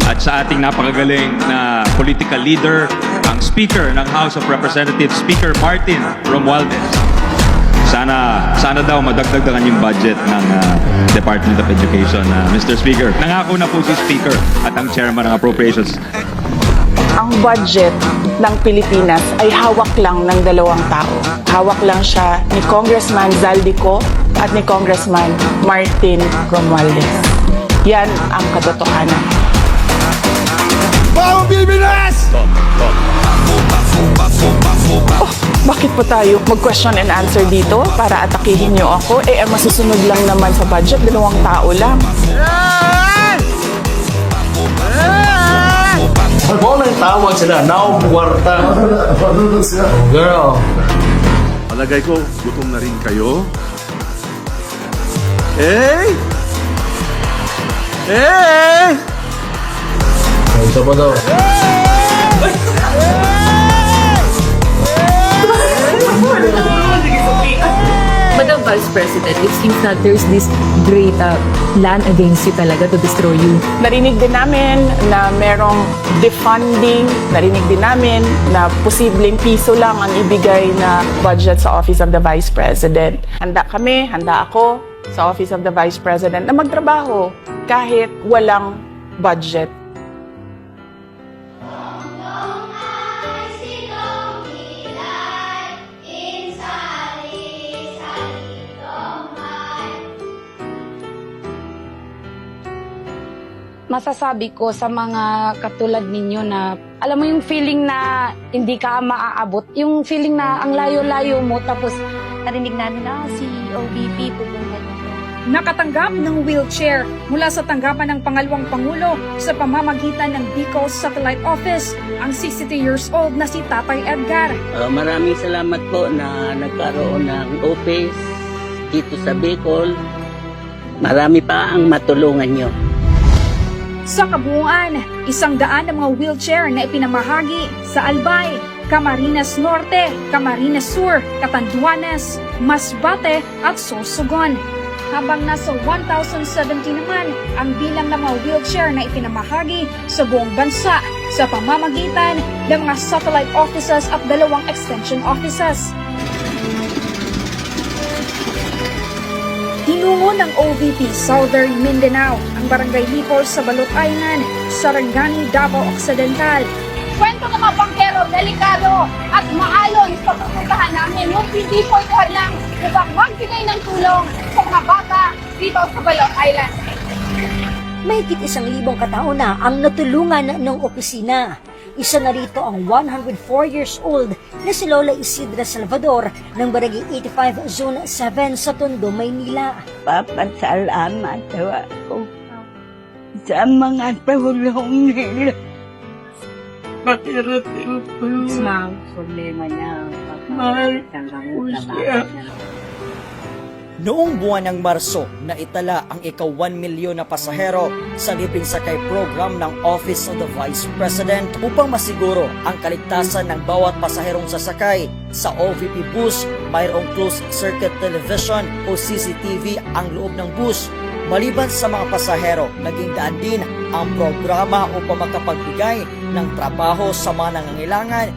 at sa ating napakagaling na political leader, ang Speaker ng House of Representatives, Speaker Martin Romualdez. Sana daw madagdag ang kanyang budget ng Department of Education, Mr. Speaker. Nangako na po si Speaker at ang Chairman ng Appropriations. Ang budget ng Pilipinas ay hawak lang ng dalawang tao. Hawak lang siya ni Congressman Zaldico at ni Congressman Martin Romualdez. Yan ang katotohanan. Bawang Pilipinas! Oh, bakit po tayo mag-question and answer dito para atakihin niyo ako? Masusunod lang naman sa budget, dalawang tao lang. Ano na yung tawag sila? Naong kwarta. Girl. Palagay ko, gutom na rin kayo. Eh! Eh! Ito pa daw. Madam Vice President, it seems that there's this great plan against you talaga to destroy you. Narinig din namin na merong defunding. Narinig din namin na posibleng piso lang ang ibigay na budget sa Office of the Vice President. Handa ako sa Office of the Vice President na magtrabaho kahit walang budget. Masasabi ko sa mga katulad ninyo na alam mo yung feeling na hindi ka maaabot, yung feeling na ang layo-layo mo tapos Narinig namin na si OVP pupunta dito. Nakatanggap ng wheelchair mula sa tanggapan ng pangalawang Pangulo sa pamamagitan ng Bicol Satellite Office ang 62 years old na si Tatay Edgar. Maraming salamat po na nagkaroon ng office dito sa Bicol. Marami pa ang matulungan nyo. Sa kabuuan, 100 na mga wheelchair na ipinamahagi sa Albay, Camarines Norte, Camarines Sur, Catanduanes, Masbate at Sorsogon. Habang nasa 1,070 naman ang bilang ng mga wheelchair na ipinamahagi sa buong bansa sa pamamagitan ng mga satellite offices at 2 extension offices. Tinungo ng OVP Southern Mindanao ang Barangay Hipol sa Balot-Ayngan, Sarangani, Davao Occidental. Kwento ng mga bangkero, delikado at maalon sa pupuntahan namin. Yung hindi po ito lang upang magbigay ng tulong sa mga bata dito sa Balot Island. Mahigit 1,000 katao na ang natulungan ng opisina. Isa na rito ang 104 years old na si Lola Isidra Salvador ng Barangay 85 Zone 7 sa Tondo, Maynila. Papasalamat ako sa mga tulong nila. Pakirating po. Sa problema niya. Mahal po siya. Noong buwan ng Marso, naitala ang ika-1 milyon na pasahero sa libreng sakay program ng Office of the Vice President upang masiguro ang kaligtasan ng bawat pasaherong sasakay. Sa OVP bus, mayroong closed-circuit television o CCTV ang loob ng bus. Maliban sa mga pasahero, naging daan din ang programa upang makapagbigay ng trabaho sa mga nangangailangan